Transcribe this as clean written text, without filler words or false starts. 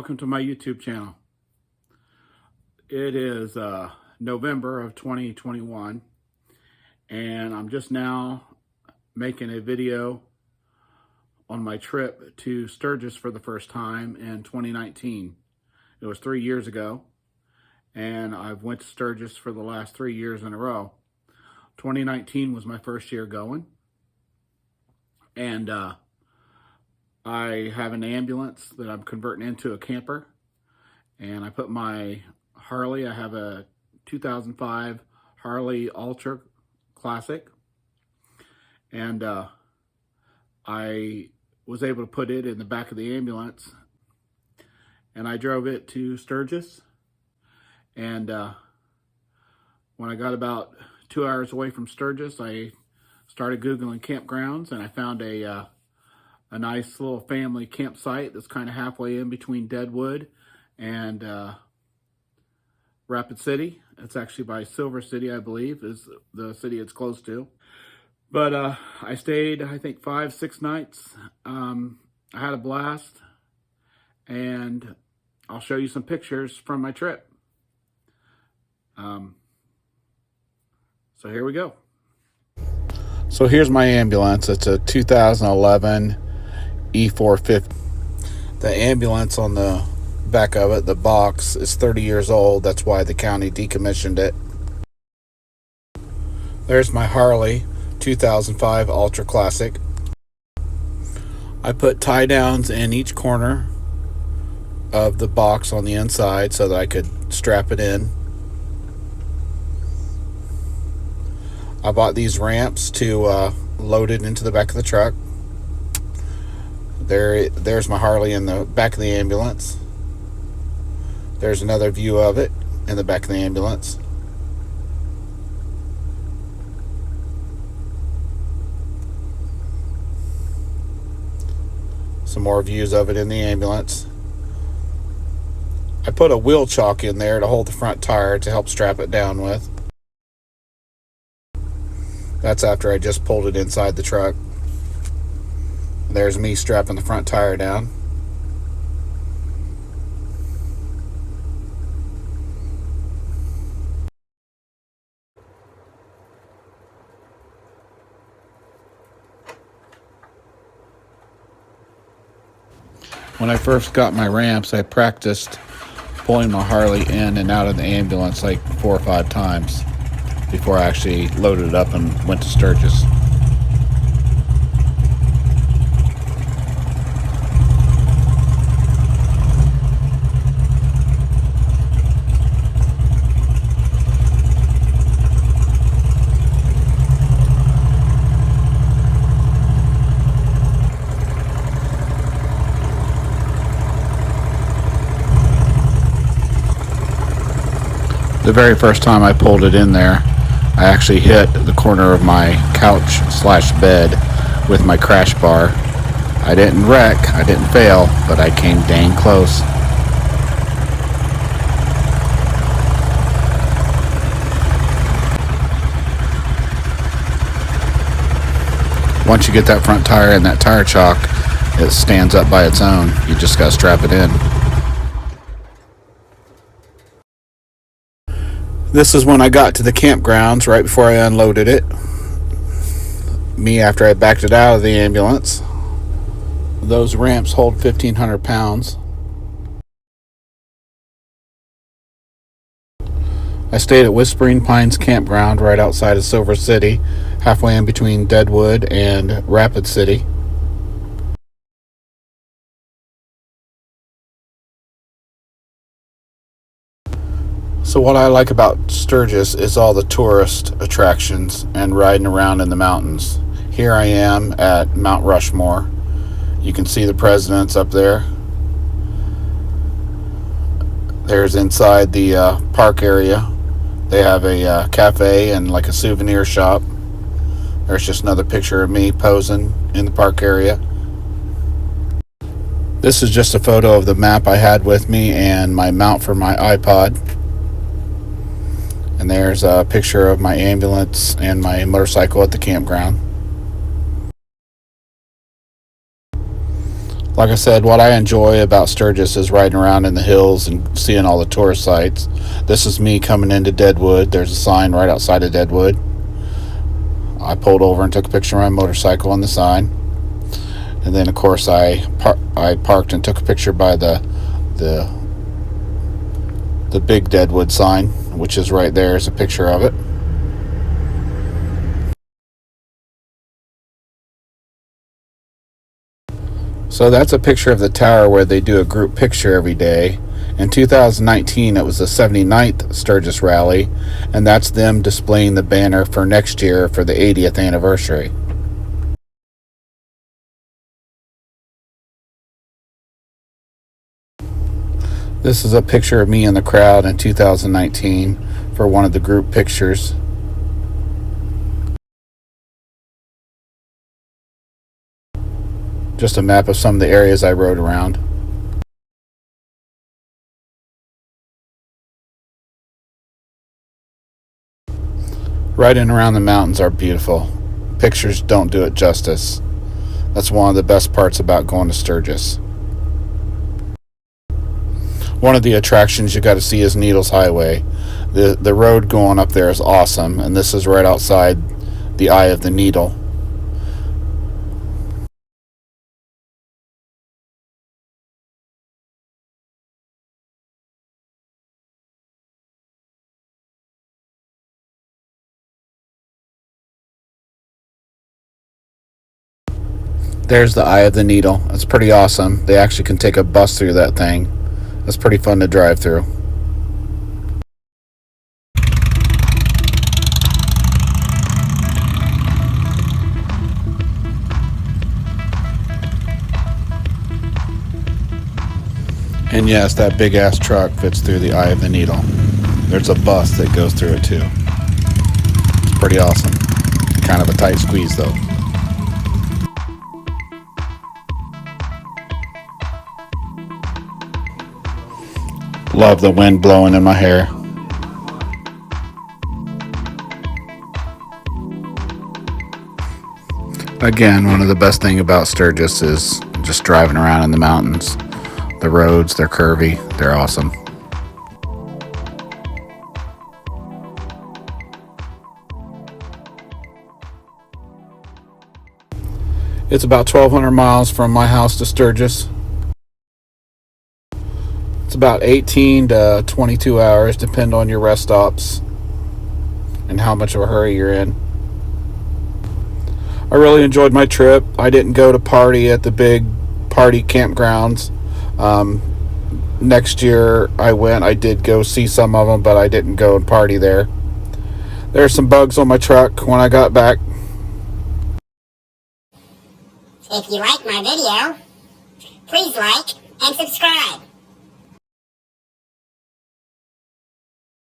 welcome to my YouTube channel. It is November of 2021, and I'm just now making a video on my trip to Sturgis for the first time in 2019. It was 3 years ago, and I've went to Sturgis for the last 3 years in a row. 2019 was my first year going, and I have an ambulance that I'm converting into a camper, and I put my Harley, I have a 2005 Harley Ultra Classic, and I was able to put it in the back of the ambulance, and I drove it to Sturgis. And when I got about 2 hours away from Sturgis, I started Googling campgrounds, and I found a nice little family campsite that's kind of halfway in between Deadwood and Rapid City. It's actually by Silver City, I believe, is the city it's close to. But I stayed, I think, 5-6 nights. I had a blast, and I'll show you some pictures from my trip. So here we go. So here's my ambulance. It's a 2011 E450. The ambulance on the back of it, the box, is 30 years old. That's why the county decommissioned it. There's my Harley 2005 Ultra Classic. I put tie downs in each corner of the box on the inside so that I could strap it in. I bought these ramps to load it into the back of the truck. There's my Harley in the back of the ambulance. There's another view of it in the back of the ambulance. Some more views of it in the ambulance. I put a wheel chock in there to hold the front tire to help strap it down with. That's after I just pulled it inside the truck. There's me strapping the front tire down. When I first got my ramps, I practiced pulling my Harley in and out of the ambulance like 4 or 5 times before I actually loaded it up and went to Sturgis. The very first time I pulled it in there, I actually hit the corner of my couch/bed with my crash bar. I didn't wreck, I didn't fail, but I came dang close. Once you get that front tire and that tire chock, it stands up by its own. You just gotta strap it in. This is when I got to the campgrounds right before I unloaded it. Me after I backed it out of the ambulance. Those ramps hold 1,500 pounds. I stayed at Whispering Pines Campground right outside of Silver City, halfway in between Deadwood and Rapid City. So what I like about Sturgis is all the tourist attractions and riding around in the mountains. Here I am at Mount Rushmore. You can see the presidents up there. There's inside the park area. They have a cafe and like a souvenir shop. There's just another picture of me posing in the park area. This is just a photo of the map I had with me and my mount for my iPod. And there's a picture of my ambulance and my motorcycle at the campground. Like I said, what I enjoy about Sturgis is riding around in the hills and seeing all the tourist sites. This is me coming into Deadwood. There's a sign right outside of Deadwood. I pulled over and took a picture of my motorcycle on the sign. And then, of course, I parked and took a picture by the big Deadwood sign, which is right there is a picture of it. So that's a picture of the tower where they do a group picture every day. In 2019, it was the 79th Sturgis Rally, and that's them displaying the banner for next year for the 80th anniversary. This is a picture of me in the crowd in 2019 for one of the group pictures. Just a map of some of the areas I rode around. Riding around the mountains are beautiful. Pictures don't do it justice. That's one of the best parts about going to Sturgis. One of the attractions you got to see is Needles Highway. The road going up there is awesome, and this is right outside the eye of the needle. There's the eye of the needle. It's pretty awesome. They actually can take a bus through that thing. It's pretty fun to drive through. And yes, that big ass truck fits through the eye of the needle. There's a bus that goes through it too. It's pretty awesome. Kind of a tight squeeze though. Love the wind blowing in my hair. Again, one of the best things about Sturgis is just driving around in the mountains. The roads, they're curvy, they're awesome. It's about 1,200 miles from my house to Sturgis. It's about 18 to 22 hours, depending on your rest stops and how much of a hurry you're in. I really enjoyed my trip. I didn't go to party at the big party campgrounds. Next year I went. I did go see some of them, but I didn't go and party there. There's some bugs on my truck when I got back. If you like my video, please like and subscribe.